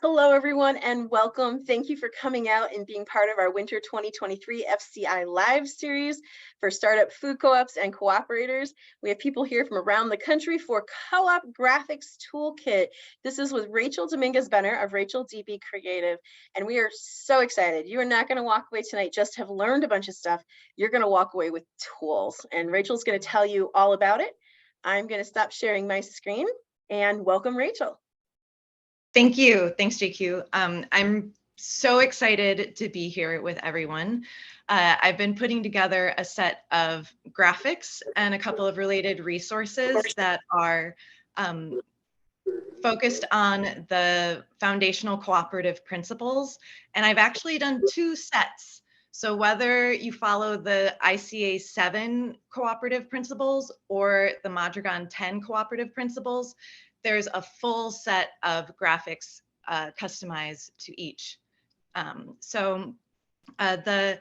Hello, everyone, and welcome. Thank you for coming out and being part of our Winter 2023 FCI Live series for startup food co-ops and cooperators. We have people here from around the country for Co-op Graphics Toolkit. This is with Rachel Dominguez-Benner of Rachel DB Creative, and we are so excited. You are not going to walk away tonight just have learned a bunch of stuff. You're going to walk away with tools, and Rachel's going to tell you all about it. I'm going to stop sharing my screen and welcome Rachel. Thank you. Thanks, JQ. I'm so excited to be here with everyone. I've been putting together a set of graphics and a couple of related resources that are focused on the foundational cooperative principles. And I've actually done two sets. So whether you follow the ICA 7 cooperative principles or the Madragon 10 cooperative principles, there's a full set of graphics customized to each. The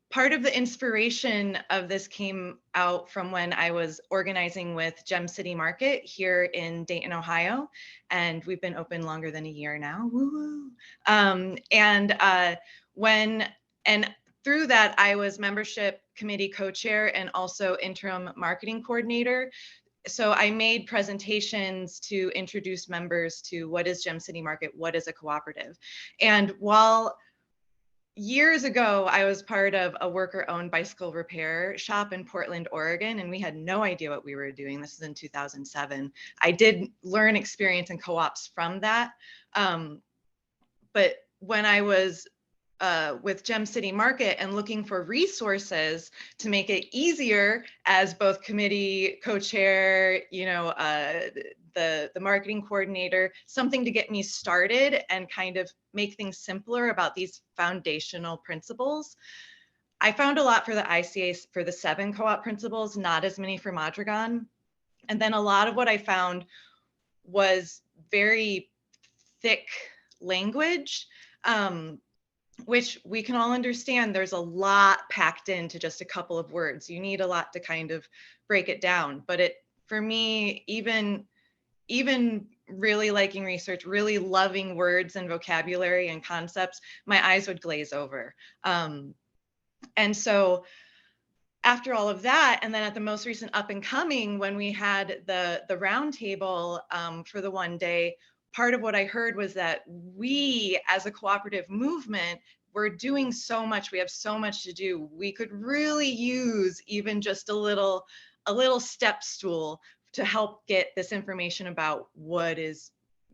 part of the inspiration of this came out from when I was organizing with Gem City Market here in Dayton, Ohio, and we've been open longer than a year now. Woo-woo. Through that, I was membership committee co-chair and also interim marketing coordinator. So I made presentations to introduce members to what is Gem City Market, what is a cooperative. And while years ago, I was part of a worker-owned bicycle repair shop in Portland, Oregon, and we had no idea what we were doing. This is in 2007. I did learn experience in co-ops from that. But when I was with Gem City Market and looking for resources to make it easier as both committee co-chair, the marketing coordinator, something to get me started and kind of make things simpler about these foundational principles. I found a lot for the ICA for the 7 co-op principles, not as many for Madragon. And then a lot of what I found was very thick language, which we can all understand. There's a lot packed into just a couple of words. You need a lot to kind of break it down. But for me, even really liking research, really loving words and vocabulary and concepts, my eyes would glaze over. And so after all of that, and then at the most recent Up and Coming, when we had the roundtable for the one day, part of what I heard was that we as a cooperative movement, we're doing so much, we have so much to do. We could really use even just a little step stool to help get this information about what is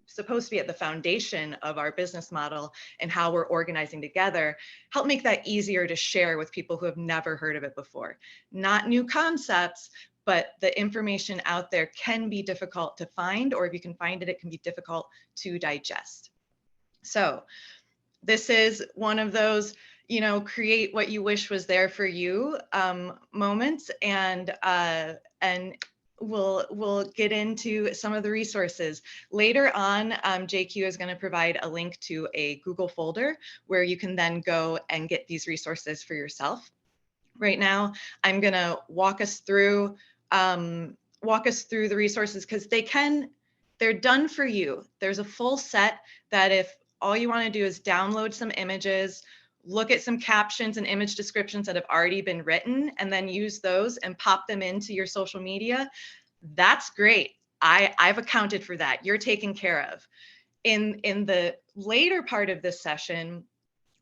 supposed to be at the foundation of our business model and how we're organizing together, help make that easier to share with people who have never heard of it before. Not new concepts, but the information out there can be difficult to find, or if you can find it, it can be difficult to digest. So this is one of those, create what you wish was there for you moments, and we'll get into some of the resources. Later on, JQ is going to provide a link to a Google folder where you can then go and get these resources for yourself. Right now, I'm going to walk us through the resources because they're done for you. There's a full set that if all you want to do is download some images, look at some captions and image descriptions that have already been written, and then use those and pop them into your social media, that's great. I've accounted for that. You're taken care of. In the later part of this session,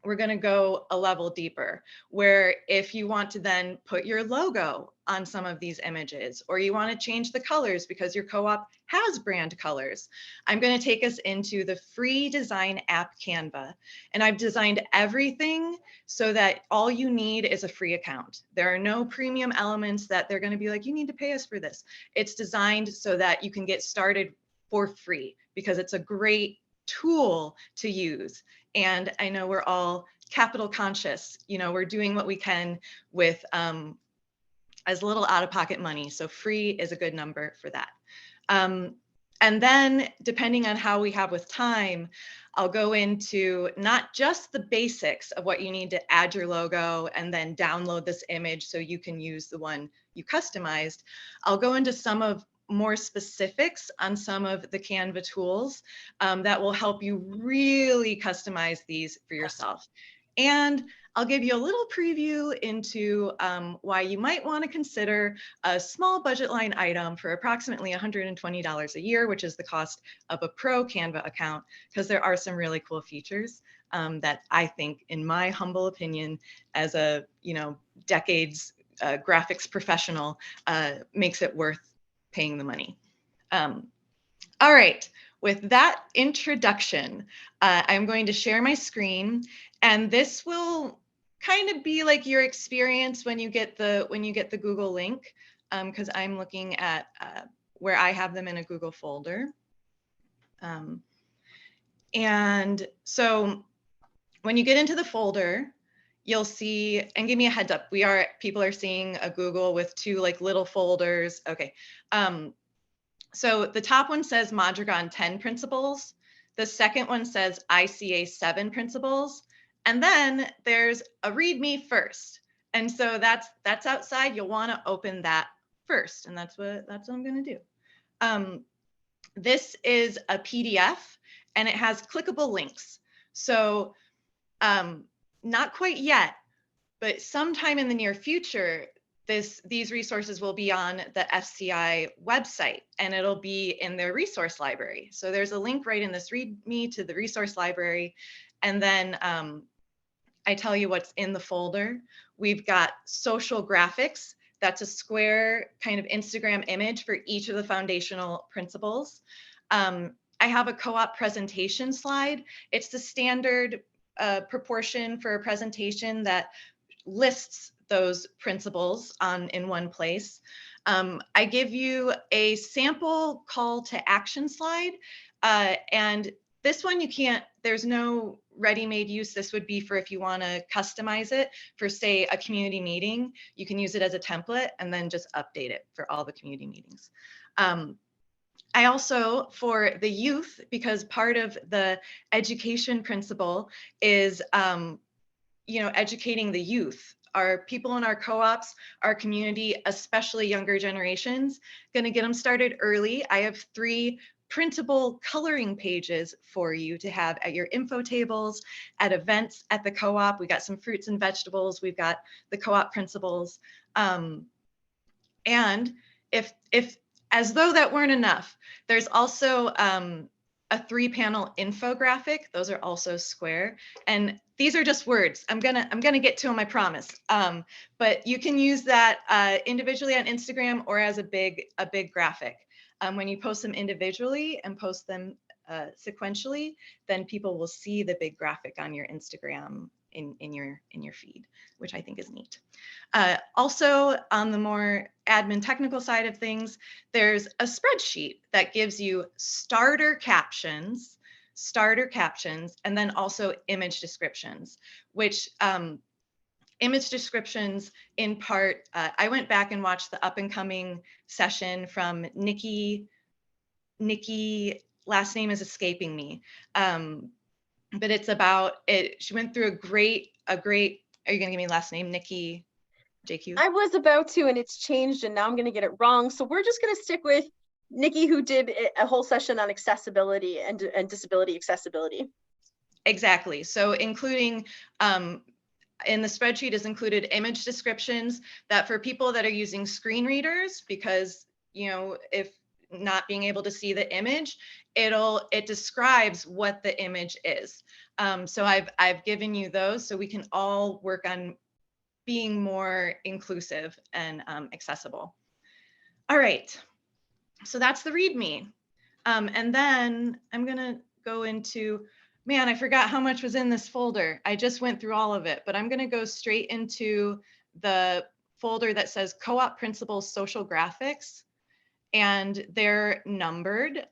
we're going to go a level deeper, where if you want to then put your logo on some of these images, or you want to change the colors because your co-op has brand colors, I'm going to take us into the free design app Canva. And I've designed everything so that all you need is a free account. There are no premium elements that they're going to be like, you need to pay us for this. It's designed so that you can get started for free because it's a great tool to use. And I know we're all capital conscious. We're doing what we can with as little out-of-pocket money. So free is a good number for that. And then depending on how we have with time, I'll go into not just the basics of what you need to add your logo and then download this image so you can use the one you customized. I'll go into some of more specifics on some of the Canva tools that will help you really customize these for yourself. And I'll give you a little preview into why you might want to consider a small budget line item for approximately $120 a year, which is the cost of a pro Canva account, because there are some really cool features that I think, in my humble opinion, as a decades graphics professional, makes it worth paying the money. All right, with that introduction, I'm going to share my screen, and this will kind of be like your experience when you get the Google link, because I'm looking at where I have them in a Google folder. And so when you get into the folder, you'll see, and give me a heads up, people are seeing a Google with two like little folders. Okay. So the top one says Mondragon 10 principles. The second one says ICA 7 principles. And then there's a README first. And so that's outside. You'll want to open that first. And that's what I'm going to do. This is a PDF and it has clickable links. So not quite yet, but sometime in the near future, these resources will be on the FCI website and it'll be in their resource library. So there's a link right in this README to the resource library. And then I tell you what's in the folder. We've got social graphics. That's a square kind of Instagram image for each of the foundational principles. I have a co-op presentation slide. It's the standard proportion for a presentation that lists those principles in one place. I give you a sample call to action slide, and this one there's no ready-made use. This would be for if you want to customize it for, say, a community meeting. You can use it as a template and then just update it for all the community meetings. I also, for the youth, because part of the education principle is educating the youth. Our people in our co-ops, our community, especially younger generations, going to get them started early. I have 3 printable coloring pages for you to have at your info tables, at events at the co-op. We got some fruits and vegetables. We've got the co-op principles. And if as though that weren't enough, there's also a 3-panel infographic. Those are also square, and these are just words. I'm gonna get to them, I promise. But you can use that individually on Instagram or as a big graphic. When you post them individually and post them sequentially, then people will see the big graphic on your Instagram in your feed, which I think is neat. Also, on the more admin technical side of things, there's a spreadsheet that gives you starter captions, and then also image descriptions, which image descriptions in part, I went back and watched the up and coming session from Nikki, last name is escaping me. But it's about it. She went through a great, are you gonna give me last name, Nikki JQ? I was about to, and it's changed, and now I'm gonna get it wrong. So we're just gonna stick with Nikki, who did a whole session on accessibility and disability accessibility. Exactly. So including, in the spreadsheet is included image descriptions that for people that are using screen readers, because, if not being able to see the image, it describes what the image is. So I've given you those so we can all work on being more inclusive and accessible. All right, so that's the README. And then I'm gonna go into, man, I forgot how much was in this folder. I just went through all of it, but I'm gonna go straight into the folder that says Co-op Principles Social Graphics, and they're numbered.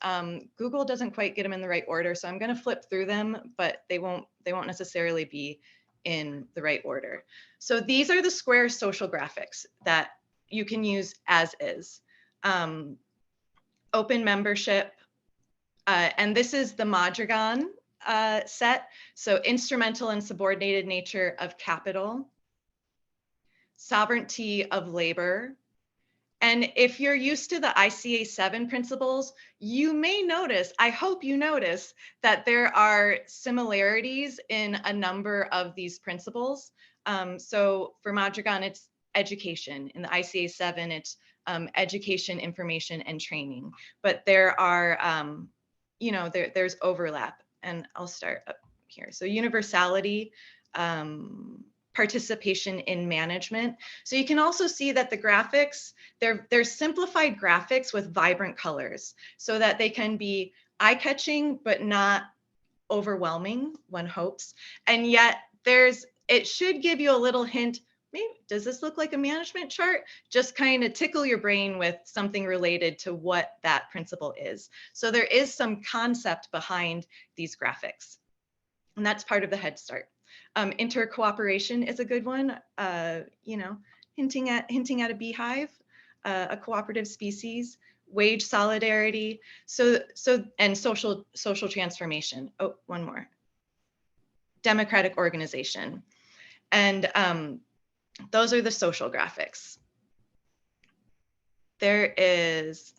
Google doesn't quite get them in the right order, so I'm gonna flip through them, but they won't necessarily be in the right order. So these are the square social graphics that you can use as is. Open membership, and this is the Mondragon set. So instrumental and subordinated nature of capital, sovereignty of labor, And if you're used to the ICA 7 principles, you may notice, I hope you notice, that there are similarities in a number of these principles. So for Madrigal, it's education. In the ICA 7, it's education, information, and training. But there are, there's overlap. And I'll start up here. So universality, participation in management. So you can also see that the graphics, they're simplified graphics with vibrant colors so that they can be eye-catching but not overwhelming, one hopes. And yet it should give you a little hint, maybe, does this look like a management chart? Just kind of tickle your brain with something related to what that principle is. So there is some concept behind these graphics. And that's part of the Head Start. Intercooperation is a good one, hinting at a beehive, a cooperative species, wage solidarity, and social transformation. Oh, one more. Democratic organization. And those are the social graphics. There is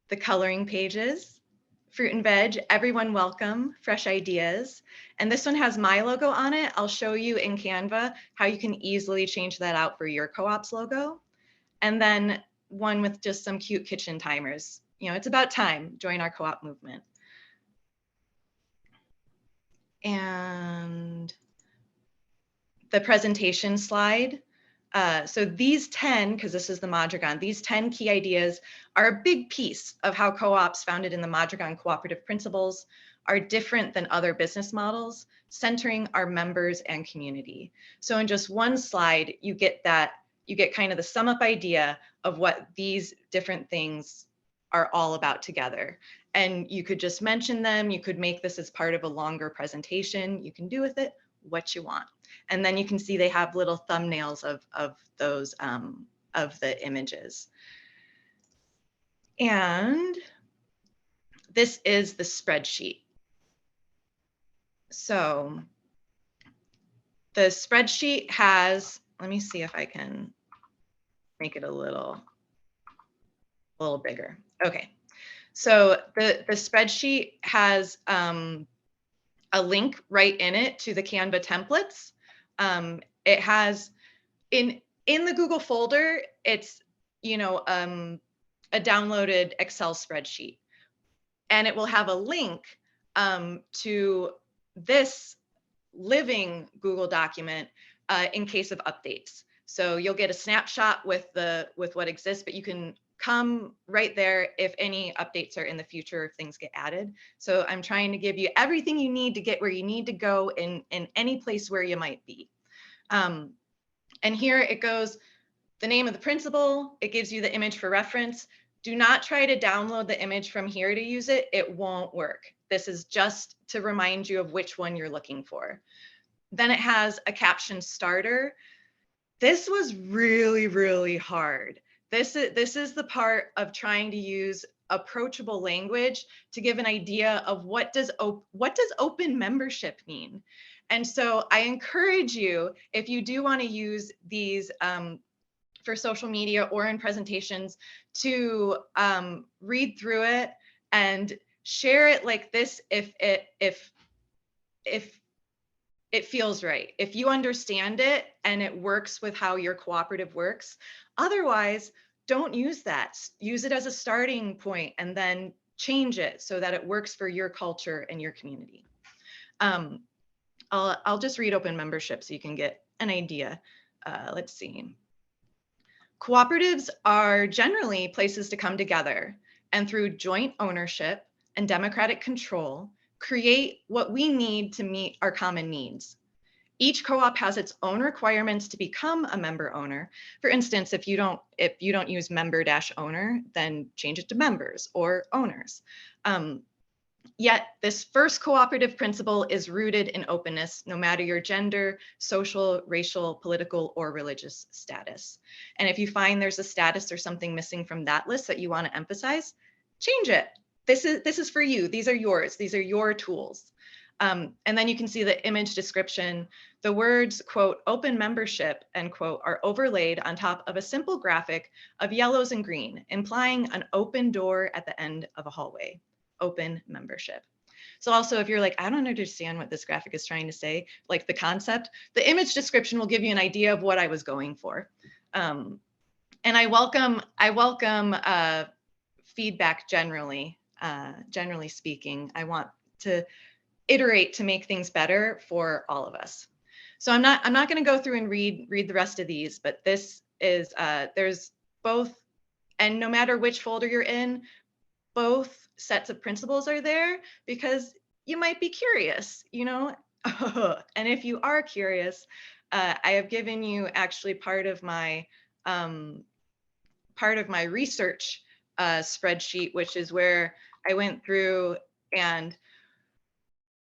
the coloring pages. Fruit and veg, everyone welcome, fresh ideas. And this one has my logo on it. I'll show you in Canva how you can easily change that out for your co-op's logo. And then one with just some cute kitchen timers. It's about time, join our co-op movement. And the presentation slide. So these 10, because this is the Madrigal, these 10 key ideas are a big piece of how co-ops founded in the Madrigal cooperative principles are different than other business models, centering our members and community. So in just one slide, you get kind of the sum up idea of what these different things are all about together. And you could just mention them. You could make this as part of a longer presentation. You can do with it what you want. And then you can see they have little thumbnails of those, of the images. And this is the spreadsheet. So the spreadsheet has, let me see if I can make it a little bigger. Okay. So the spreadsheet has a link right in it to the Canva templates. It has in the Google folder, it's a downloaded Excel spreadsheet, and it will have a link to this living Google document in case of updates. So you'll get a snapshot with what exists, but you can come right there if any updates are in the future, if things get added. So I'm trying to give you everything you need to get where you need to go in any place where you might be. And here it goes, the name of the principle, it gives you the image for reference. Do not try to download the image from here to use it. It won't work. This is just to remind you of which one you're looking for. Then it has a caption starter. This was really, really hard. This is the part of trying to use approachable language to give an idea of what does open membership mean. And so I encourage you, if you do want to use these for social media or in presentations, to read through it and share it like this if it feels right. If you understand it and it works with how your cooperative works. Otherwise, don't use that. Use it as a starting point and then change it so that it works for your culture and your community. I'll just read open membership so you can get an idea. Let's see. Cooperatives are generally places to come together and through joint ownership and democratic control, create what we need to meet our common needs. Each co-op has its own requirements to become a member owner. For instance, if you don't use member-owner, then change it to members or owners. Yet this first cooperative principle is rooted in openness, no matter your gender, social, racial, political, or religious status. And if you find there's a status or something missing from that list that you want to emphasize, change it. This is for you. These are yours. These are your tools. And then you can see the image description. The words, quote, open membership, end quote, are overlaid on top of a simple graphic of yellows and green, implying an open door at the end of a hallway. Open membership. So also, if you're like, I don't understand what this graphic is trying to say, like the concept, the image description will give you an idea of what I was going for. And I welcome feedback generally. Generally speaking, I want to iterate to make things better for all of us. So I'm not going to go through and read the rest of these, but this is there's both, and no matter which folder you're in, both sets of principles are there because you might be curious, you know. And if you are curious, I have given you actually part of my research spreadsheet, which is where I went through and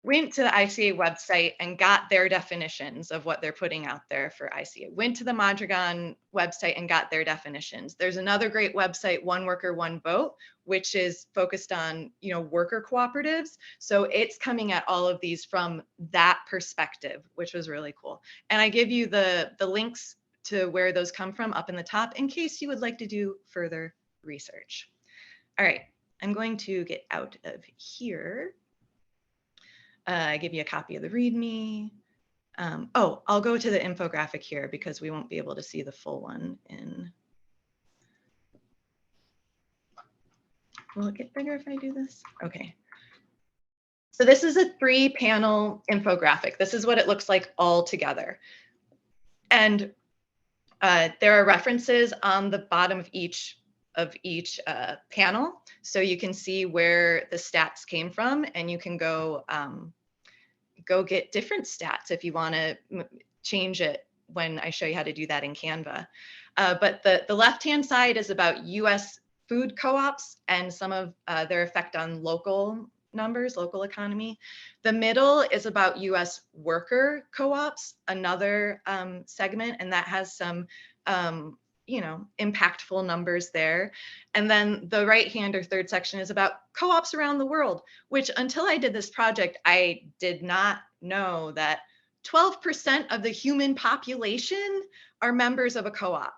went to the ICA website and got their definitions of what they're putting out there for ICA. Went to the Mondragon website and got their definitions. There's another great website, One Worker, One Vote, which is focused on, you know, worker cooperatives. So it's coming at all of these from that perspective, which was really cool. And I give you the links to where those come from up in the top in case you would like to do further research. All right, I'm going to get out of here. I give you a copy of the README. Oh, I'll go to the infographic here because we won't be able to see the full one in. Will it get bigger if I do this? Okay. So this is a 3-panel infographic. This is what it looks like all together. And there are references on the bottom of each panel. So you can see where the stats came from, and you can go get different stats if you want to change it when I show you how to do that in Canva. But the left-hand side is about US food co-ops and some of their effect on local numbers, local economy. The middle is about US worker co-ops, another segment, and that has some you know, impactful numbers there. And then the right-hand or third section is about co-ops around the world, which until I did this project, I did not know that 12% of the human population are members of a co-op.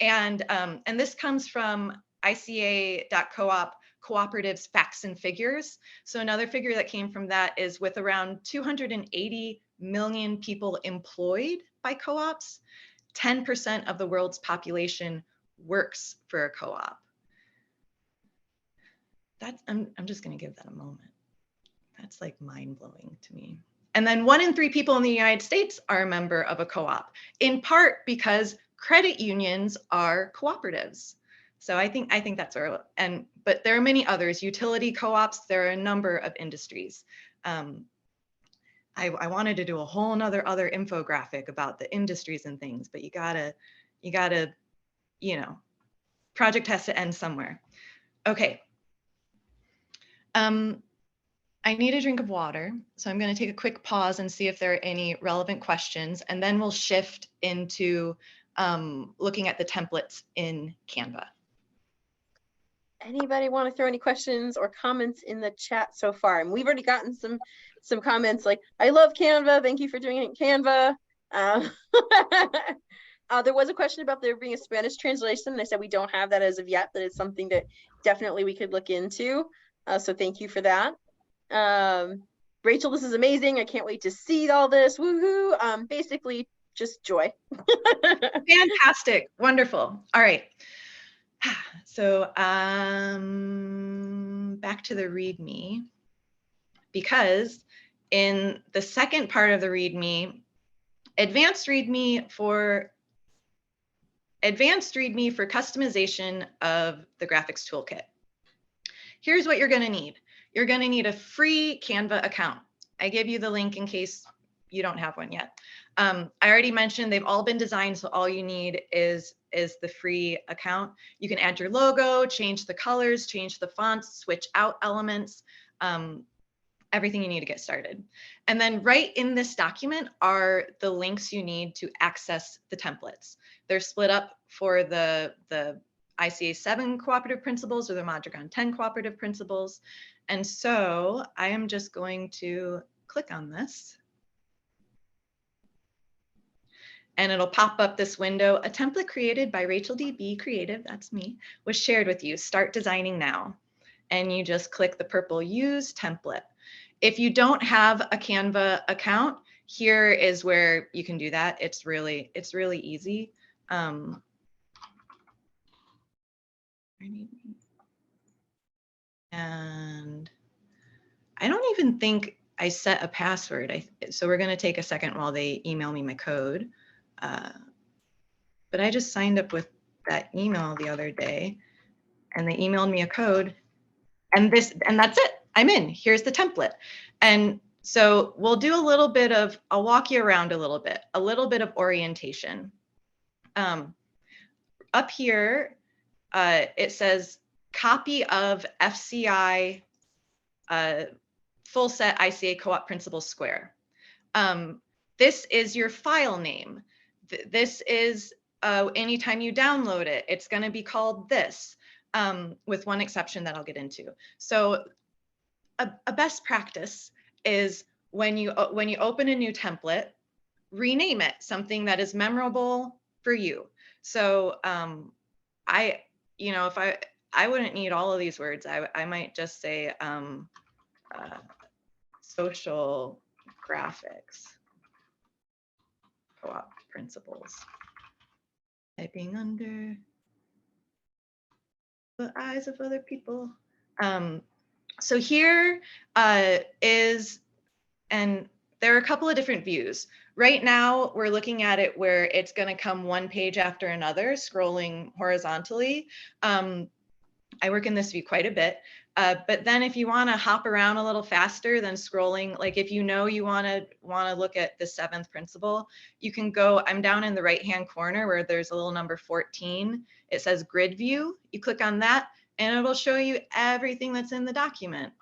And this comes from ICA.coop cooperatives facts and figures. So another figure that came from that is with around 280 million people employed by co-ops, 10% of the world's population works for a co-op. That's, I'm just going to give that a moment. That's like mind-blowing to me. And then 1 in 3 people in the United States are a member of a co-op, in part because credit unions are cooperatives. So I think that's where, but there are many others, utility co-ops, there are a number of industries. I wanted to do a whole nother infographic about the industries and things, but you gotta, you know, project has to end somewhere. Okay. I need a drink of water, so I'm going to take a quick pause and see if there are any relevant questions, and then we'll shift into looking at the templates in Canva. Anybody want to throw any questions or comments in the chat so far? And we've already gotten some comments like, I love Canva. Thank you for doing it in Canva. There was a question about there being a Spanish translation. And I said we don't have that as of yet, but it's something that definitely we could look into. So thank you for that. Rachel, this is amazing. I can't wait to see all this. Woohoo. Basically, just joy. Fantastic. Wonderful. All right. So back to the README, because in the second part of the README, advanced README for customization of the graphics toolkit. Here's what you're going to need. You're going to need a free Canva account. I give you the link in case you don't have one yet. I already mentioned they've all been designed, so all you need is the free account. You can add your logo, change the colors, change the fonts, switch out elements, everything you need to get started. And then right in this document are the links you need to access the templates. They're split up for the ICA 7 cooperative principles or the Mondragon 10 cooperative principles. And so I am just going to click on this. And it'll pop up this window. A template created by Rachel D.B. Creative, that's me, was shared with you. Start designing now. And you just click the purple Use Template. If you don't have a Canva account, here is where you can do that. It's really easy. And I don't even think I set a password. So we're going to take a second while they email me my code. But I just signed up with that email the other day, and they emailed me a code, and that's it. I'm in. Here's the template. And so we'll do a little bit of, I'll walk you around a little bit of orientation. Up here, it says copy of FCI full set ICA co-op principles square. This is your file name. This is anytime you download it, it's going to be called this, with one exception that I'll get into. So a best practice is when you open a new template, rename it something that is memorable for you. So if I wouldn't need all of these words. I might just say social graphics co-op principles. Typing under the eyes of other people. So here is, and there are a couple of different views. Right now, we're looking at it where it's going to come one page after another, scrolling horizontally. I work in this view quite a bit. But then if you want to hop around a little faster than scrolling, like if you know you want to look at the 7th principle, you can go, I'm down in the right-hand corner where there's a little number 14. It says grid view. You click on that and it'll show you everything that's in the document.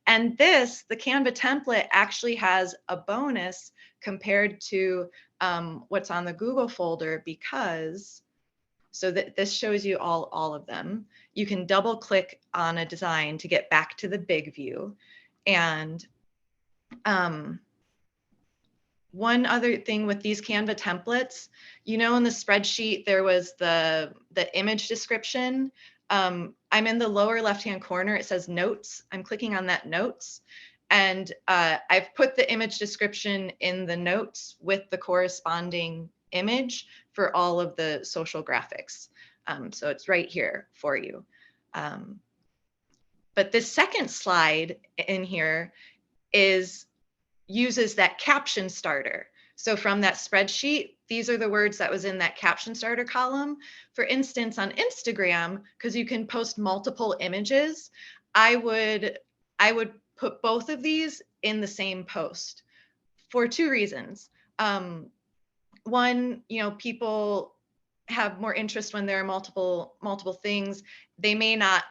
And this, the Canva template, actually has a bonus compared to what's on the Google folder, because so that this shows you all of them. You can double click on a design to get back to the big view. And one other thing with these Canva templates, in the spreadsheet, there was the image description. I'm in the lower left-hand corner. It says notes. I'm clicking on that notes. And I've put the image description in the notes with the corresponding image for all of the social graphics. So it's right here for you. But this second slide in here uses that caption starter. So from that spreadsheet, these are the words that was in that caption starter column. For instance, on Instagram, because you can post multiple images, I would put both of these in the same post for 2 reasons. One, people have more interest when there are multiple things. They may not,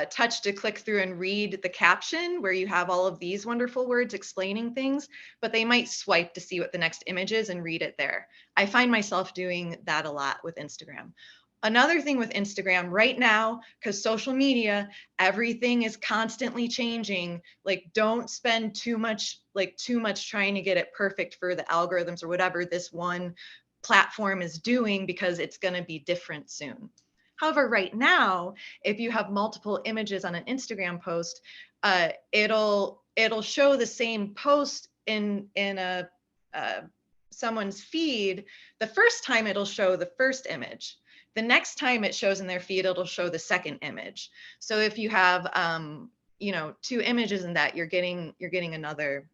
touch to click through and read the caption where you have all of these wonderful words explaining things, but they might swipe to see what the next image is and read it there. I find myself doing that a lot with Instagram. Another thing with Instagram right now, because social media, everything is constantly changing. Like, don't spend too much trying to get it perfect for the algorithms or whatever this one platform is doing, because it's going to be different soon. However, right now, if you have multiple images on an Instagram post, it'll show the same post in someone's feed. The first time it'll show the first image. The next time it shows in their feed, it'll show the second image. So if you have 2 images in that, you're getting another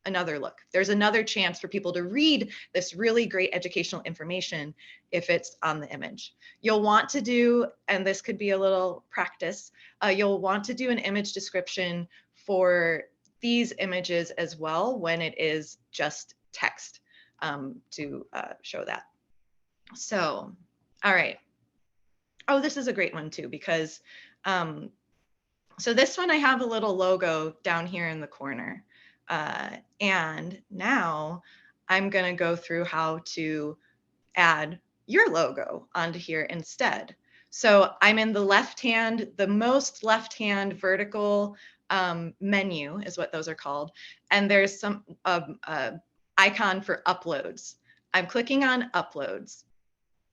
look. There's another chance for people to read this really great educational information if it's on the image. You'll want to do, and this could be a little practice, you'll want to do an image description for these images as well when it is just text to show that. So, all right. Oh, this is a great one too, because so this one I have a little logo down here in the corner. And now I'm going to go through how to add your logo onto here instead. So I'm in the most left-hand vertical menu is what those are called. And there's some icon for uploads. I'm clicking on uploads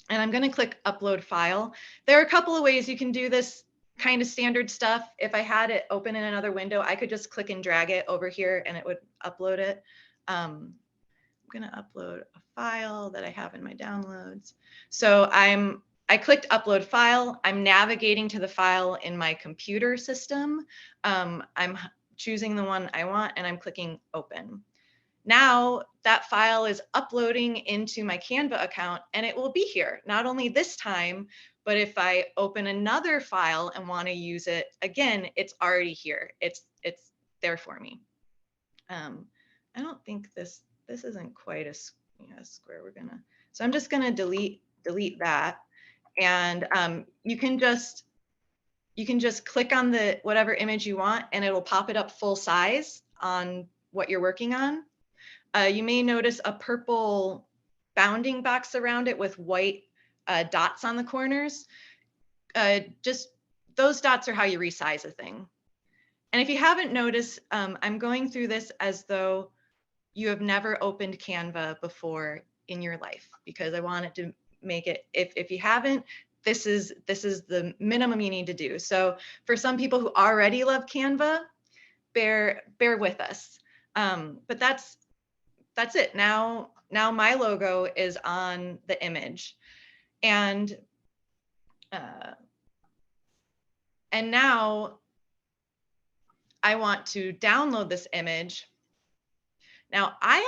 and I'm going to click upload file. There are a couple of ways you can do this kind of standard stuff. If I had it open in another window, I could just click and drag it over here and it would upload it. I'm going to upload a file that I have in my downloads. So I clicked upload file. I'm navigating to the file in my computer system. I'm choosing the one I want and I'm clicking open. Now that file is uploading into my Canva account and it will be here, not only this time, but if I open another file and want to use it again, it's already here. It's there for me. I don't think this isn't quite a square. So I'm just gonna delete that. And you can just click on the whatever image you want and it'll pop it up full size on what you're working on. You may notice a purple bounding box around it with white dots on the corners. Just those dots are how you resize a thing. And if you haven't noticed, I'm going through this as though you have never opened Canva before in your life, because I wanted to make it, if you haven't, this is the minimum you need to do. So for some people who already love Canva, bear with us. But that's it. Now my logo is on the image, and now I want to download this image. Now I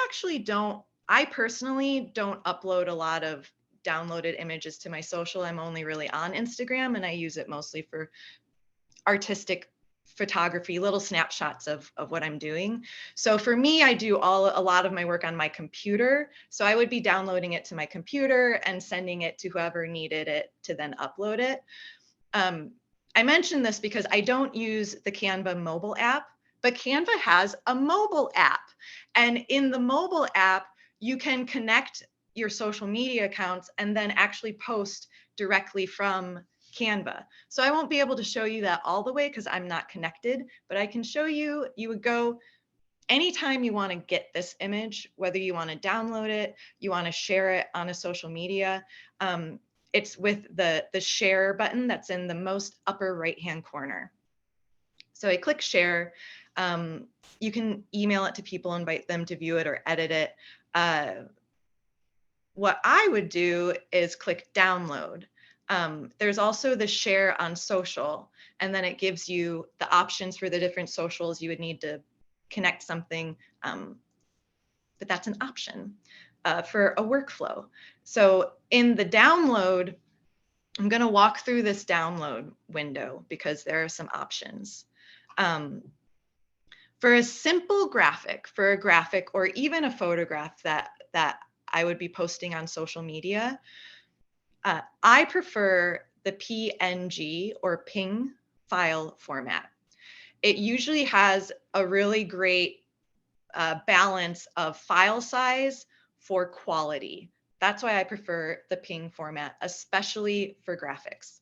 personally don't upload a lot of downloaded images to my social. I'm only really on Instagram and I use it mostly for artistic photography, little snapshots of what I'm doing. So for me, I do a lot of my work on my computer. So I would be downloading it to my computer and sending it to whoever needed it to then upload it. I mentioned this because I don't use the Canva mobile app, but Canva has a mobile app. And in the mobile app, you can connect your social media accounts and then actually post directly from Canva. So I won't be able to show you that all the way because I'm not connected, but I can show you, you would go anytime you want to get this image, whether you want to download it, you want to share it on a social media, it's with the share button that's in the most upper right-hand corner. So I click share. You can email it to people, invite them to view it or edit it. What I would do is click download. There's also the share on social, and then it gives you the options for the different socials you would need to connect something, but that's an option for a workflow. So in the download, I'm going to walk through this download window because there are some options. For a simple graphic, for a graphic or even a photograph that I would be posting on social media, I prefer the PNG or PNG file format. It usually has a really great balance of file size for quality. That's why I prefer the PNG format, especially for graphics.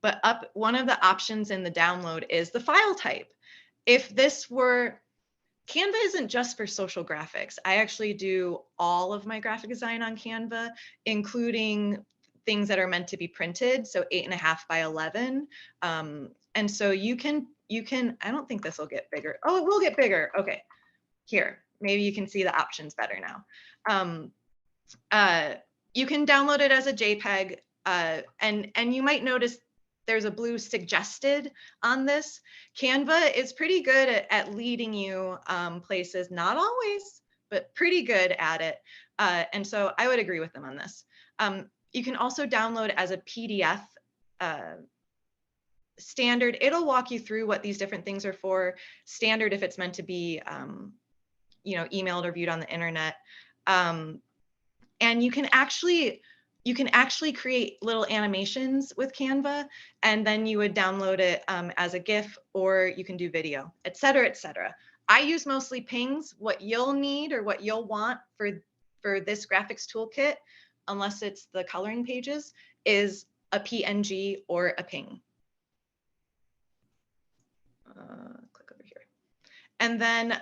But one of the options in the download is the file type. If this were, Canva isn't just for social graphics. I actually do all of my graphic design on Canva, including things that are meant to be printed, so 8.5 by 11. And so you can, I don't think this will get bigger. Oh, it will get bigger. Okay, here, maybe you can see the options better now. You can download it as a JPEG, and you might notice there's a blue suggested on this. Canva is pretty good at leading you places, not always, but pretty good at it. And so I would agree with them on this. You can also download as a PDF standard. It'll walk you through what these different things are for. Standard if it's meant to be emailed or viewed on the internet. And you can actually create little animations with Canva, and then you would download it as a GIF, or you can do video, et cetera, et cetera. I use mostly PNGs. What you'll need or what you'll want for this graphics toolkit, unless it's the coloring pages, is a PNG or a PNG. click over here. And then,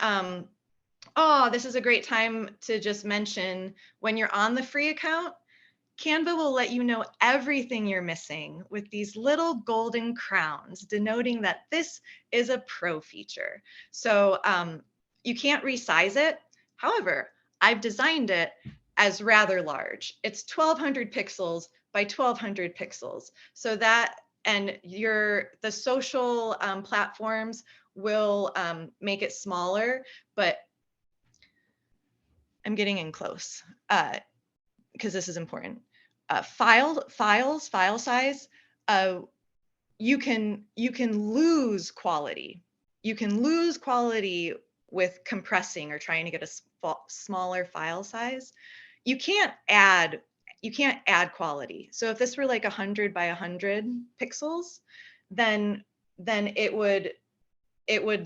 oh, this is a great time to just mention, when you're on the free account, Canva will let you know everything you're missing with these little golden crowns, denoting that this is a pro feature. So you can't resize it. However, I've designed it as rather large. It's 1200 pixels by 1200 pixels. So that, and the social platforms will make it smaller, but I'm getting in close because this is important. File size, you can lose quality. You can lose quality with compressing or trying to get a smaller file size. You can't add quality. So if this were like 100 by 100 pixels, then it would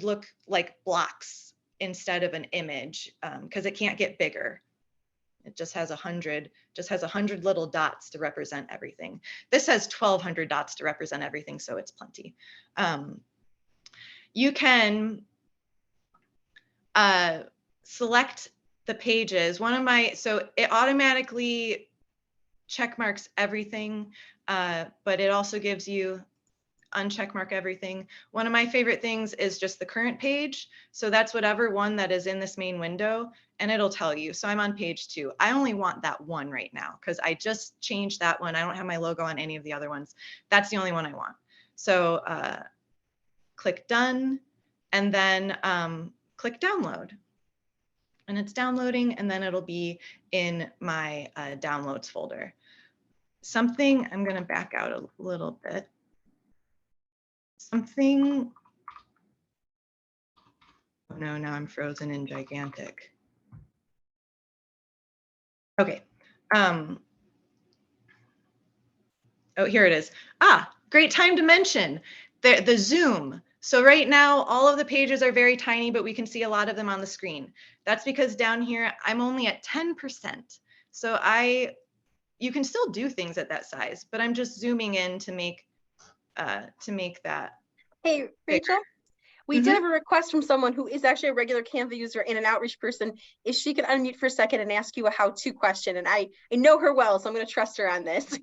look like blocks instead of an image, because it can't get bigger. It just has 100 little dots to represent everything. This has 1200 dots to represent everything, so it's plenty. You can select the pages. So it automatically check marks everything, but it also gives you uncheck mark everything. One of my favorite things is just the current page. So that's whatever one that is in this main window, and it'll tell you. So I'm on page 2. I only want that one right now because I just changed that one. I don't have my logo on any of the other ones. That's the only one I want. So click done, and then click download. And it's downloading, and then it'll be in my downloads folder. I'm going to back out a little bit. Oh no, now I'm frozen in gigantic. Okay. Oh, here it is. Great time to mention the zoom. So right now, all of the pages are very tiny, but we can see a lot of them on the screen. That's because down here, I'm only at 10%. So you can still do things at that size, but I'm just zooming in to make that. Hey, Rachel, we did have a request from someone who is actually a regular Canva user and an outreach person. If she could unmute for a second and ask you a how-to question, and I know her well, so I'm going to trust her on this.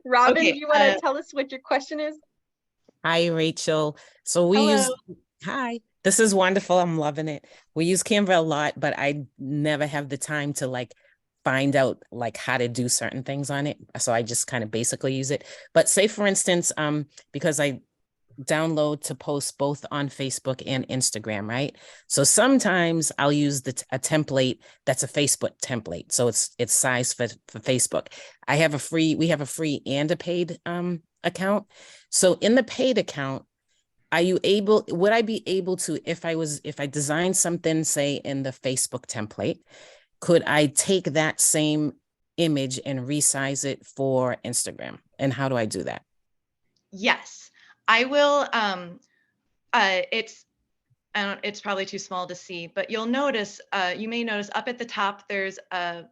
Robin, Okay, do you want to tell us what your question is? Hi, Rachel. So hi, this is wonderful. I'm loving it. We use Canva a lot, but I never have the time to find out how to do certain things on it. So I just kind of basically use it. But say for instance, because I download to post both on Facebook and Instagram, right? So sometimes I'll use a template that's a Facebook template. So it's sized for Facebook. We have a free and a paid account. So in the paid account, would I be able to, if I designed something, say in the Facebook template, could I take that same image and resize it for Instagram? And how do I do that? Yes, I will. It's probably too small to see, but you may notice up at the top, there's a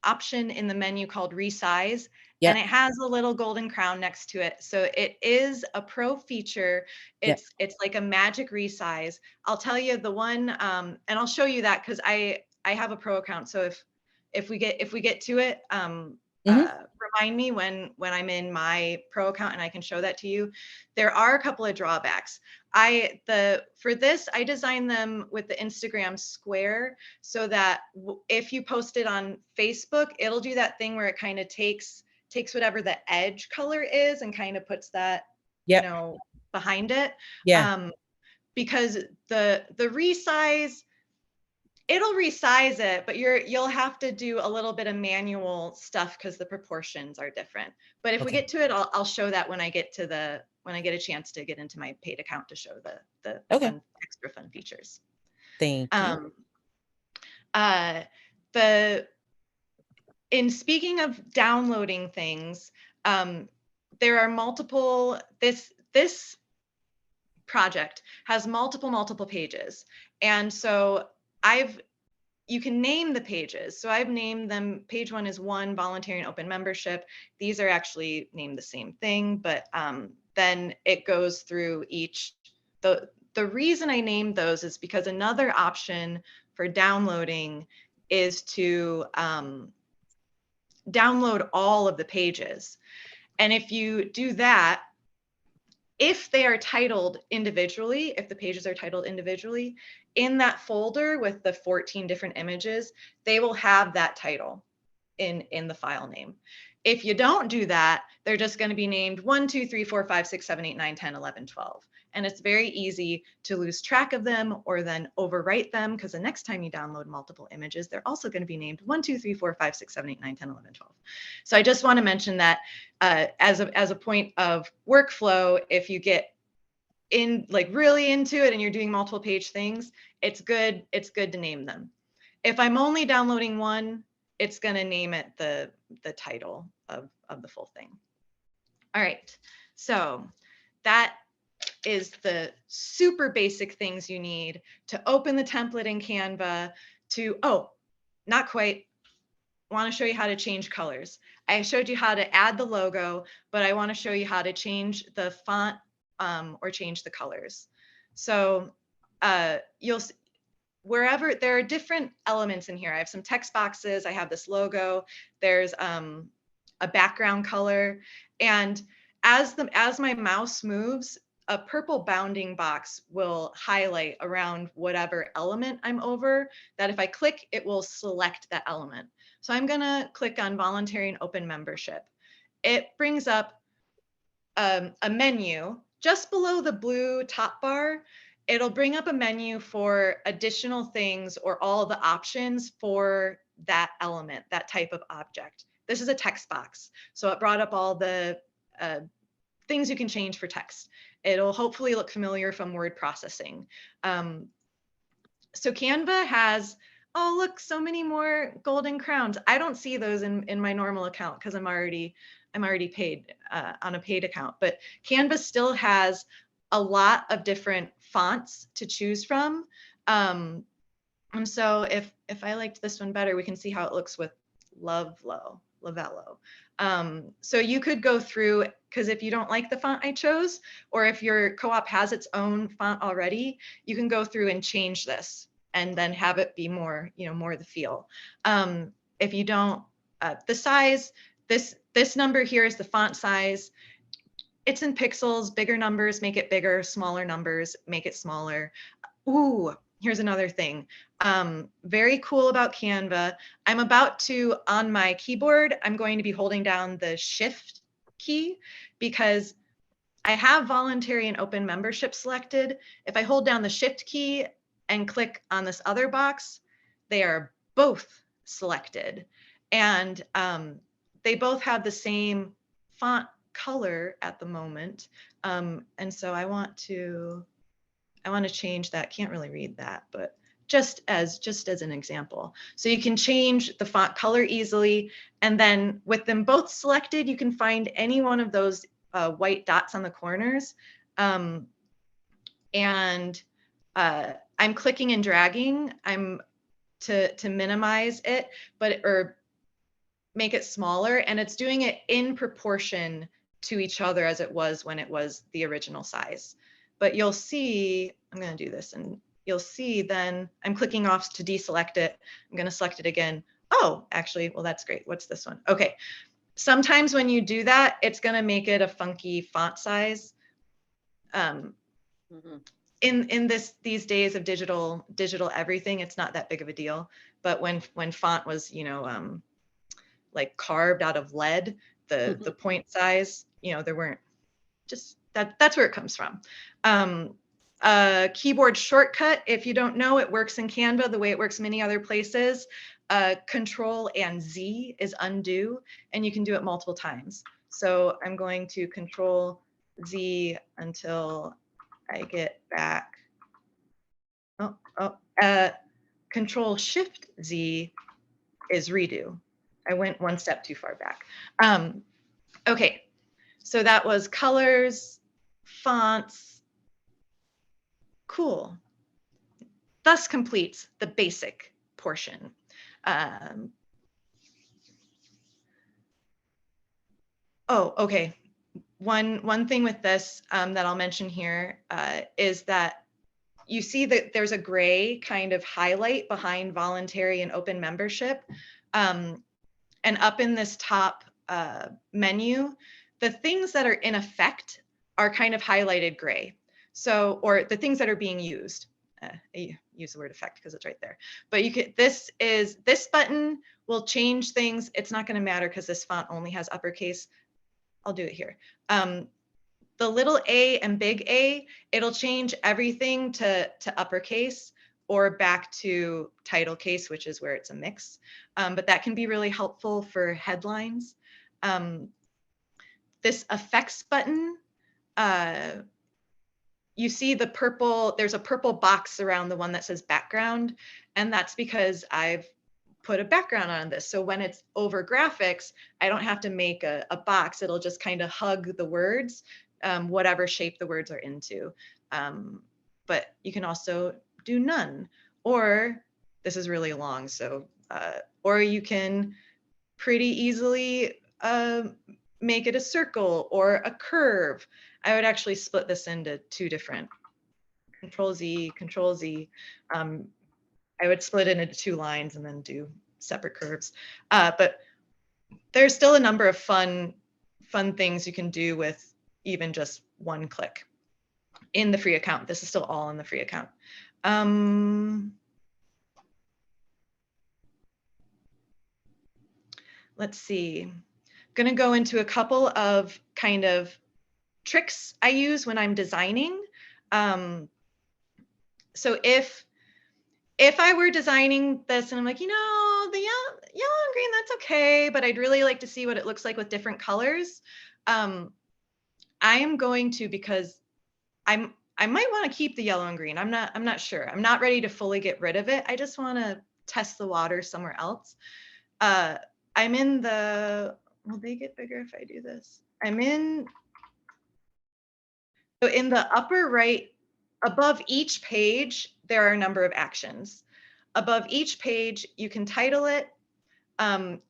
option in the menu called resize. Yep. And it has a little golden crown next to it. So it is a pro feature. It's like a magic resize. I'll tell you the one, and I'll show you that because I have a pro account. So if we get to it, remind me when I'm in my pro account and I can show that to you. There are a couple of drawbacks. For this, I designed them with the Instagram square so that if you post it on Facebook, it'll do that thing where it kind of takes whatever the edge color is and kind of puts that, behind it. Yeah. Because the resize, it'll resize it, but you'll have to do a little bit of manual stuff because the proportions are different. But if we get to it, I'll show that when I get a chance to get into my paid account to show the extra fun features. Thank you. In speaking of downloading things, there are multiple. This project has multiple pages, and so you can name the pages. So I've named them. Page 1 is 1 voluntary and open membership. These are actually named the same thing, but then it goes through each the reason I named those is because another option for downloading is to download all of the pages. And if you do that, if they are titled individually, if the pages are titled individually, in that folder with the 14 different images, they will have that title in the file name. If you don't do that, they're just going to be named 1, 2, 3, 4, 5, 6, 7, 8, 9, 10, 11, 12. And it's very easy to lose track of them or then overwrite them, because the next time you download multiple images, they're also going to be named 1, 2, 3, 4, 5, 6, 7, 8, 9, 10, 11, 12. So I just want to mention that as a point of workflow, if you get in like really into it and you're doing multiple page things, it's good to name them. If I'm only downloading one, it's going to name it the title of the full thing. All right, so that is the super basic things you need to open the template in Canva to, oh, not quite, want to show you how to change colors. I showed you how to add the logo, but I want to show you how to change the font or change the colors. So you'll see, wherever there are different elements in here. I have some text boxes. I have this logo. There's a background color. And as my mouse moves, a purple bounding box will highlight around whatever element I'm over, that if I click, it will select that element. So I'm going to click on voluntary and open membership. It brings up a menu just below the blue top bar. It'll bring up a menu for additional things or all the options for that element, that type of object. This is a text box. So it brought up all the things you can change for text. It'll hopefully look familiar from word processing. So Canva has, oh, look, so many more golden crowns. I don't see those in my normal account because I'm already paid on a paid account. But Canva still has a lot of different fonts to choose from. And so if I liked this one better, we can see how it looks with Lavello. So you could go through, because if you don't like the font I chose, or if your co-op has its own font already, you can go through and change this and then have it be more, more the feel. If you don't, the size, this number here is the font size. It's in pixels. Bigger numbers make it bigger, smaller numbers make it smaller. Ooh, here's another thing. Very cool about Canva. I'm about to, on my keyboard, I'm going to be holding down the Shift key because I have voluntary and open membership selected. If I hold down the Shift key and click on this other box, they are both selected. And they both have the same font color at the moment. And so I want to change that. Can't really read that, but just as an example. So you can change the font color easily. And then with them both selected, you can find any one of those white dots on the corners. And I'm clicking and dragging. I'm to minimize it, or make it smaller. And it's doing it in proportion to each other as it was when it was the original size. But you'll see, I'm going to do this and you'll see then I'm clicking off to deselect it. I'm going to select it again. Oh, actually, well, that's great. What's this one? Okay. Sometimes when you do that, it's going to make it a funky font size. In these days of digital everything, it's not that big of a deal. But when font was, like carved out of lead, the point size, there weren't, just that's where it comes from. Keyboard shortcut, if you don't know, it works in Canva the way it works many other places. Control and Z is undo, and you can do it multiple times. So I'm going to Control Z until I get back. Control Shift Z is redo. I went one step too far back. Okay, so that was colors, fonts. Cool. Thus completes the basic portion. Oh, okay. one thing with this that I'll mention here is that you see that there's a gray kind of highlight behind voluntary and open membership. And up in this top menu, the things that are in effect are kind of highlighted gray. So, or the things that are being used. I use the word effect because it's right there. But you could, this button will change things. It's not going to matter because this font only has uppercase. I'll do it here. The little a and big A, it'll change everything to uppercase or back to title case, which is where it's a mix. But that can be really helpful for headlines. This effects button, you see the purple, there's a purple box around the one that says background, and that's because I've put a background on this. So when it's over graphics, I don't have to make a box. It'll just kind of hug the words, whatever shape the words are into. But you can also do none, or this is really long, so, or you can pretty easily make it a circle or a curve. I would actually split this into two different, Control Z, Control Z. I would split it into two lines and then do separate curves. But there's still a number of fun things you can do with even just one click in the free account. This is still all in the free account. Let's see. I'm gonna go into a couple of kind of tricks I use when I'm designing. So if I were designing this and I'm like, you know, the yellow and green, that's okay, but I'd really like to see what it looks like with different colors. I am going to, because I might want to keep the yellow and green. I'm not sure. I'm not ready to fully get rid of it. I just want to test the water somewhere else. I'm in the, will they get bigger if I do this? So in the upper right, above each page, there are a number of actions. Above each page, you can title it.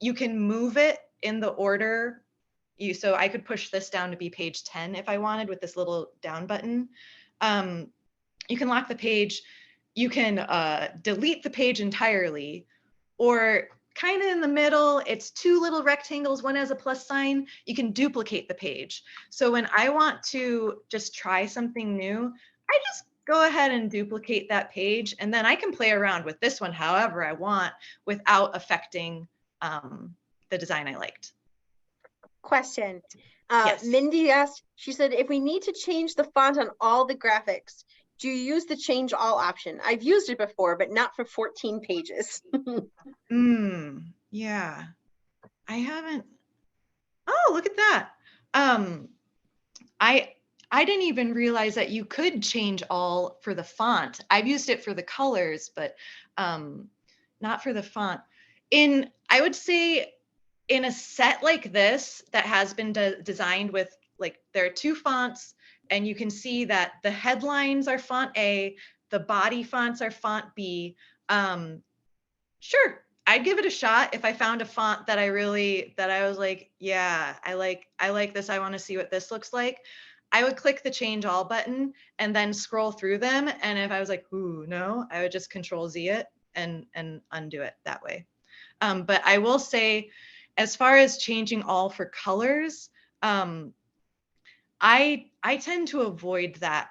You can move it in the order. So I could push this down to be page 10 if I wanted with this little down button. You can lock the page. You can delete the page entirely, or kind of in the middle, it's two little rectangles, one has a plus sign. You can duplicate the page. So when I want to just try something new, I just go ahead and duplicate that page, and then I can play around with this one however I want without affecting the design I liked. Question. Yes. Mindy asked, she said, if we need to change the font on all the graphics, do you use the change all option? I've used it before, but not for 14 pages. Yeah, I haven't. Oh, look at that. I didn't even realize that you could change all for the font. I've used it for the colors, but not for the font. I would say in a set like this that has been designed with, like, there are two fonts, and you can see that the headlines are font A, the body fonts are font B. Sure, I'd give it a shot if I found a font that I was like, yeah, I like this. I want to see what this looks like. I would click the change all button and then scroll through them. And if I was like, ooh, no, I would just Control Z it and undo it that way. But I will say, as far as changing all for colors, I tend to avoid that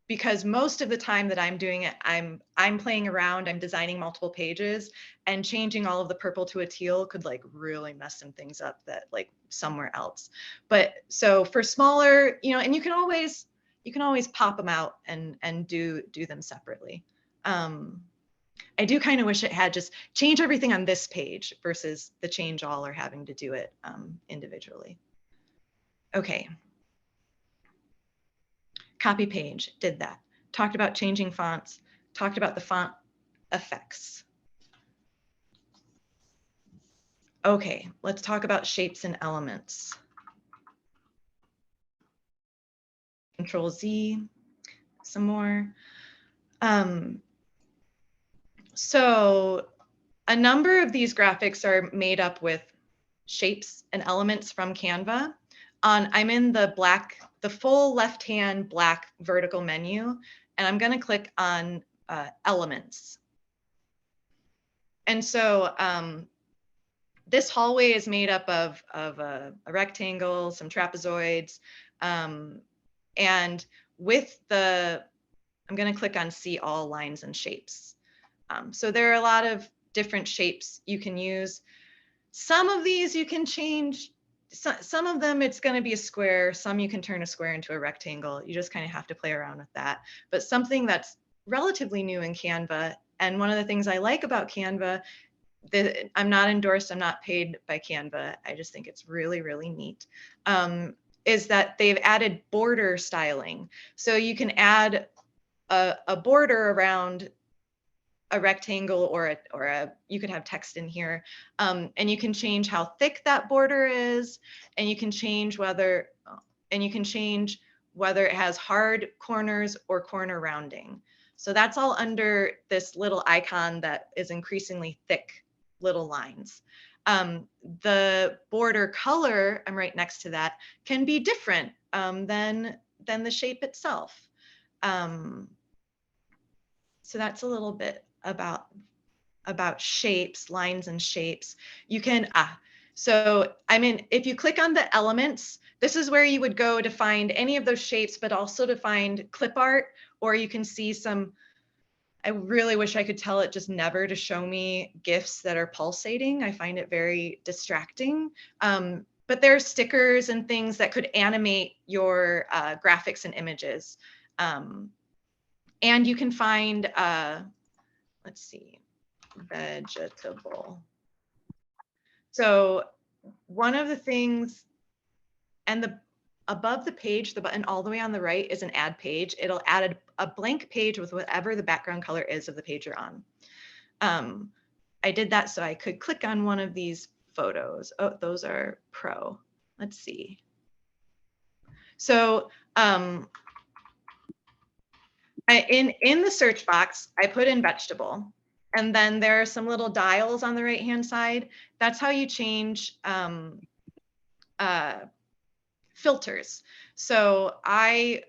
because most of the time that I'm doing it, I'm playing around, I'm designing multiple pages, and changing all of the purple to a teal could like really mess some things up that like somewhere else. But so for smaller, you know, and you can always pop them out and do them separately. I do kind of wish it had just change everything on this page versus the change all or having to do it individually. Okay. Copy page, did that. Talked about changing fonts, talked about the font effects. Okay, let's talk about shapes and elements. Control Z, some more. So a number of these graphics are made up with shapes and elements from Canva. I'm in the full left-hand black vertical menu, and I'm going to click on elements. And so this hallway is made up of a rectangle, some trapezoids, and with I'm going to click on see all lines and shapes. So there are a lot of different shapes you can use. Some of these you can change. Some of them it's going to be a square. Some you can turn a square into a rectangle. You just kind of have to play around with that. But something that's relatively new in Canva, and one of the things I like about Canva, I'm not endorsed, I'm not paid by Canva, I just think it's really, really neat, is that they've added border styling. So you can add a border around a rectangle or you could have text in here, and you can change how thick that border is, and you can change whether it has hard corners or corner rounding. So that's all under this little icon that is increasingly thick little lines. The border color, I'm right next to that, can be different than the shape itself. So that's a little bit about shapes, lines and shapes. You can, so if you click on the elements, this is where you would go to find any of those shapes, but also to find clip art, or you can see some, I really wish I could tell it just never to show me GIFs that are pulsating. I find it very distracting. But there are stickers and things that could animate your graphics and images. And you can find, let's see, vegetable. So one of the things, and above the page, the button all the way on the right is an add page. It'll add a blank page with whatever the background color is of the page you're on. I did that so I could click on one of these photos. Oh, those are pro. Let's see. So in the search box, I put in vegetable, and then there are some little dials on the right-hand side. That's how you change filters. So I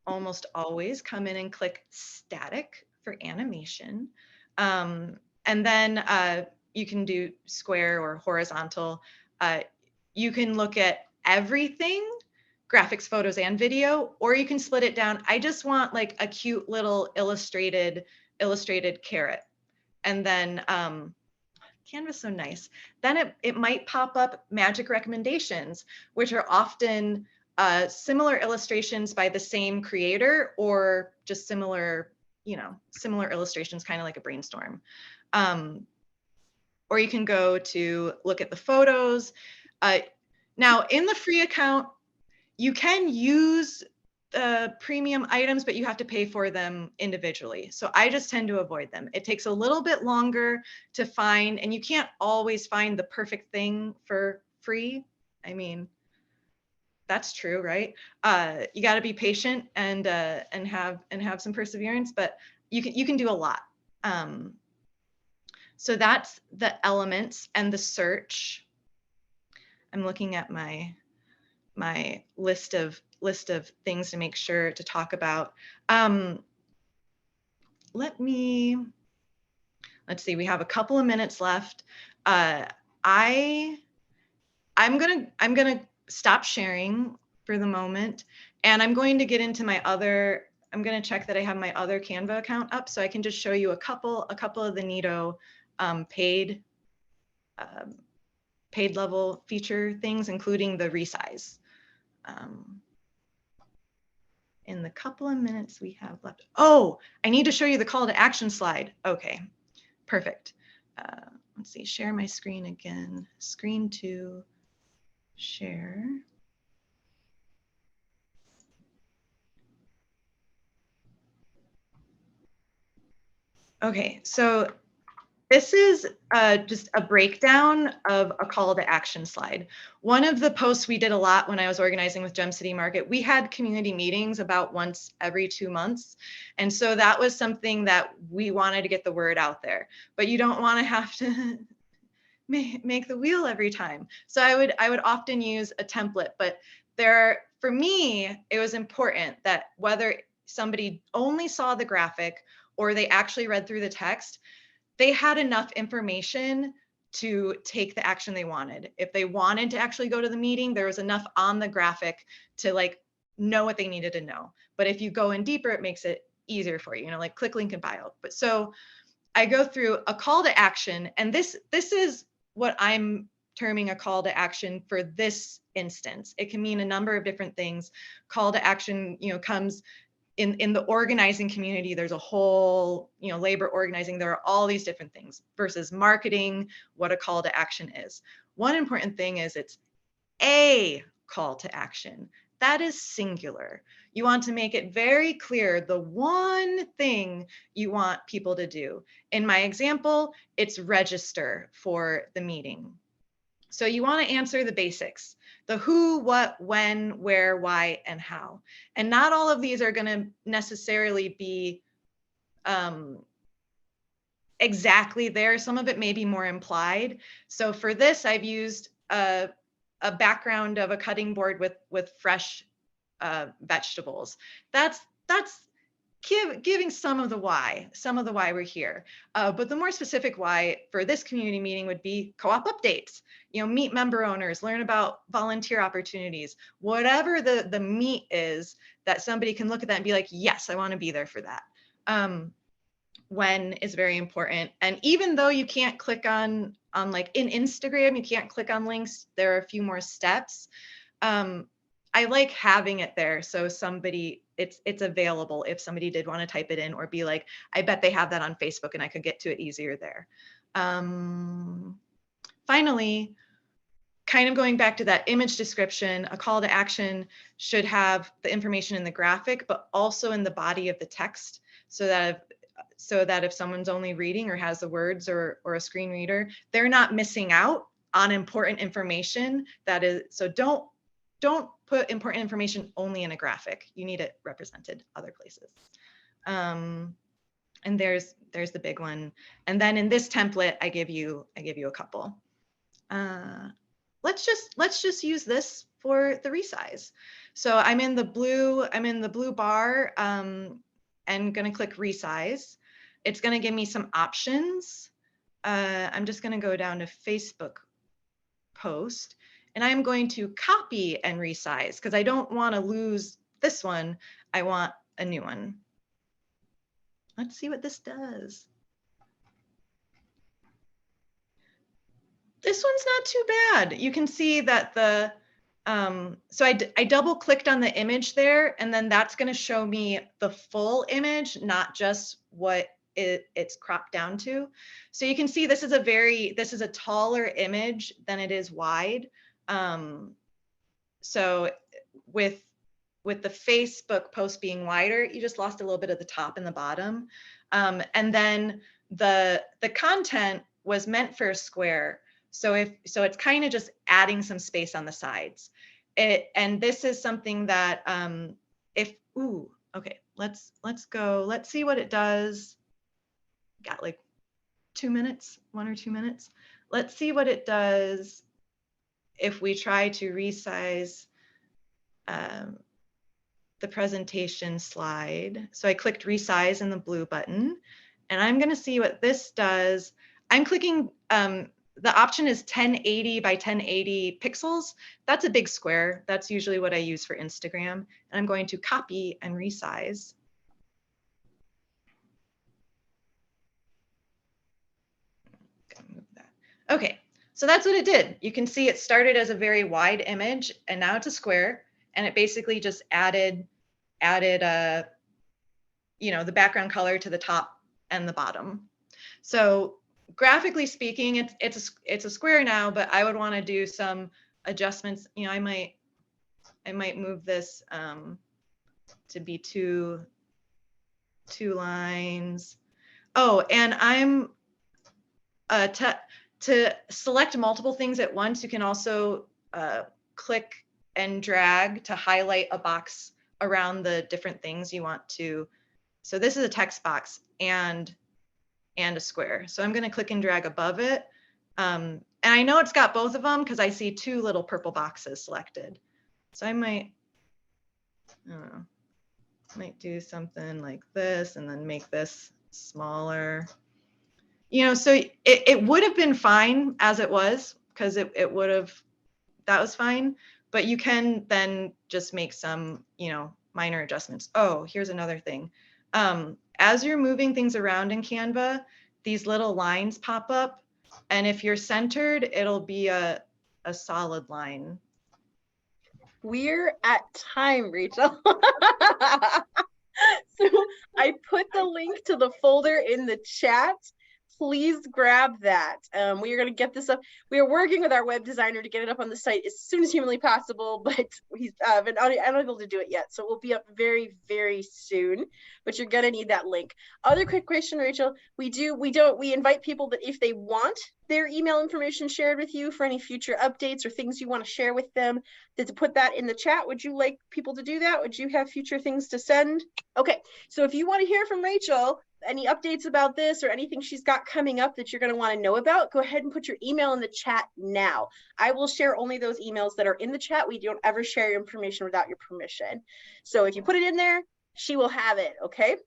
almost always come in and click static for animation. And then you can do square or horizontal. You can look at everything, graphics, photos, and video, or you can split it down. I just want like a cute little illustrated carrot. And then Canva's so nice. Then it might pop up magic recommendations, which are often similar illustrations by the same creator, or just similar illustrations, kind of like a brainstorm. Or you can go to look at the photos. Now in the free account, you can use premium items, but you have to pay for them individually. So I just tend to avoid them. It takes a little bit longer to find, and you can't always find the perfect thing for free. I mean, that's true, right? You got to be patient and have some perseverance, but you can do a lot. So that's the elements and the search. I'm looking at my list of things to make sure to talk about. Let's see, we have a couple of minutes left. I'm gonna stop sharing for the moment, and I'm going to get into my other, I'm gonna check that I have my other Canva account up so I can just show you a couple of the neato paid level feature things, including the resize. In the couple of minutes we have left. Oh, I need to show you the call to action slide. Okay, perfect. Let's see, share my screen again. Screen to share. Okay, so this is just a breakdown of a call to action slide. One of the posts we did a lot when I was organizing with Gem City Market, we had community meetings about once every 2 months. And so that was something that we wanted to get the word out there, but you don't want to have to make the wheel every time. So I would often use a template, but for me, it was important that whether somebody only saw the graphic or they actually read through the text, they had enough information to take the action they wanted. If they wanted to actually go to the meeting, there was enough on the graphic to like know what they needed to know. But if you go in deeper, it makes it easier for you, you know, like click link in bio. But so I go through a call to action, and this is what I'm terming a call to action for this instance. It can mean a number of different things. Call to action, you know, comes in the organizing community. There's a whole, you know, labor organizing. There are all these different things versus marketing, what a call to action is. One important thing is it's a call to action. That is singular. You want to make it very clear the one thing you want people to do. In my example, it's register for the meeting. So you want to answer the basics, the who, what, when, where, why, and how. And not all of these are going to necessarily be exactly there. Some of it may be more implied. So for this, I've used a background of a cutting board with fresh vegetables. That's giving some of the why we're here. But the more specific why for this community meeting would be co-op updates. You know, meet member owners, learn about volunteer opportunities, whatever the meat is that somebody can look at that and be like, yes, I want to be there for that. When is very important. And even though you can't click on like in Instagram, you can't click on links, there are a few more steps. I like having it there. So somebody, it's available if somebody did want to type it in or be like, I bet they have that on Facebook and I could get to it easier there. Finally, kind of going back to that image description, a call to action should have the information in the graphic, but also in the body of the text so that if someone's only reading or has the words or a screen reader, they're not missing out on important information. That is, so don't put important information only in a graphic. You need it represented other places. And there's the big one. And then in this template, I give you a couple. Let's just use this for the resize. So I'm in the blue bar and gonna click resize. It's gonna give me some options. I'm just gonna go down to Facebook post. And I'm going to copy and resize because I don't want to lose this one. I want a new one. Let's see what this does. This one's not too bad. You can see that the, so I double clicked on the image there, and then that's going to show me the full image, not just what it's cropped down to. So you can see this is a taller image than it is wide. So with the Facebook post being wider, you just lost a little bit of the top and the bottom. And then the content was meant for a square. So it's kind of just adding some space on the sides. And this is something that okay, let's go. Let's see what it does. Got like 2 minutes, 1 or 2 minutes. Let's see what it does if we try to resize the presentation slide. So I clicked resize in the blue button, and I'm going to see what this does. I'm clicking, the option is 1080 by 1080 pixels. That's a big square. That's usually what I use for Instagram. And I'm going to copy and resize. Move that. Okay. So that's what it did. You can see it started as a very wide image, and now it's a square, and it basically just added you know, the background color to the top and the bottom. So graphically speaking, it's a square now, but I would want to do some adjustments. You know, I might move this to be two lines. Oh, and I'm to select multiple things at once, you can also click and drag to highlight a box around the different things you want to. So this is a text box and a square. So I'm going to click and drag above it. And I know it's got both of them because I see 2 little purple boxes selected. So I might, I don't know, might do something like this and then make this smaller. You know, so it would have been fine as it was, because it would have, that was fine. But you can then just make some, you know, minor adjustments. Oh, here's another thing. As you're moving things around in Canva, these little lines pop up. And if you're centered, it'll be a solid line. We're at time, Rachel. So I put the link to the folder in the chat. Please grab that. We are going to get this up. We are working with our web designer to get it up on the site as soon as humanly possible, but he's been unable to do it yet. So it will be up very, very soon, but you're going to need that link. Other quick question, Rachel. We invite people that if they want their email information shared with you for any future updates or things you want to share with them, to put that in the chat. Would you like people to do that? Would you have future things to send? Okay, so if you want to hear from Rachel, any updates about this or anything she's got coming up that you're going to want to know about, go ahead and put your email in the chat now. I will share only those emails that are in the chat. We don't ever share your information without your permission. So if you put it in there, she will have it, okay?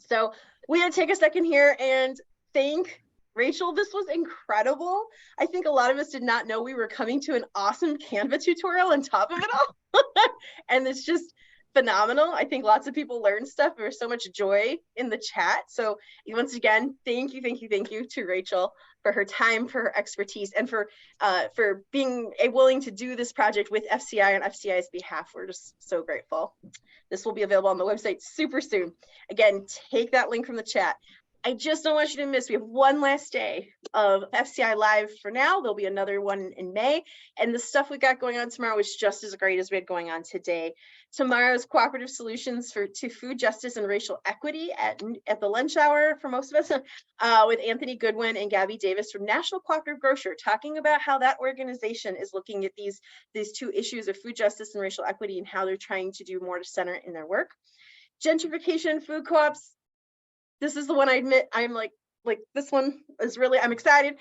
So we're going to take a second here and thank Rachel. This was incredible. I think a lot of us did not know we were coming to an awesome Canva tutorial on top of it all. And it's just phenomenal. I think lots of people learned stuff. There was so much joy in the chat. So once again, thank you to Rachel for her time, for her expertise, and for being willing to do this project with FCI on FCI's behalf. We're just so grateful. This will be available on the website super soon. Again, take that link from the chat. I just don't want you to miss, we have one last day of FCI Live for now. There'll be another one in May. And the stuff we got going on tomorrow is just as great as we had going on today. Tomorrow's Cooperative Solutions to Food Justice and Racial Equity at the lunch hour for most of us, with Anthony Goodwin and Gabby Davis from National Cooperative Grocer, talking about how that organization is looking at these two issues of food justice and racial equity and how they're trying to do more to center it in their work. Gentrification, food co-ops. This is the one I admit I'm like this one is really, I'm excited.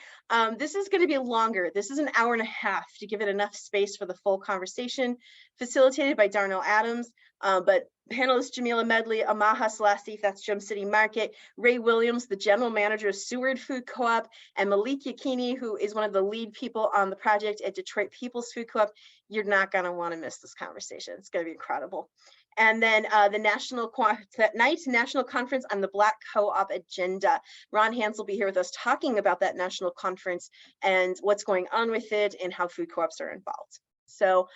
This is going to be longer. This is an hour and a half to give it enough space for the full conversation, facilitated by Darnell Adams. But panelists Jamila Medley, Amaha Selassie, that's Gem City Market, Ray Williams, the general manager of Seward Food Co-op, and Malik Yakini, who is one of the lead people on the project at Detroit People's Food Co-op. You're not going to want to miss this conversation. It's going to be incredible. And then the National Conference on the Black Co-op Agenda. Ron Hans will be here with us talking about that national conference and what's going on with it and how food co-ops are involved. So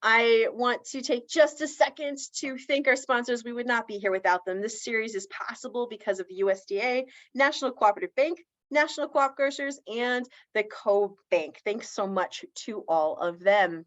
I want to take just a second to thank our sponsors. We would not be here without them. This series is possible because of the USDA, National Cooperative Bank, National Co-op Grocers, and the Co-Bank. Thanks so much to all of them.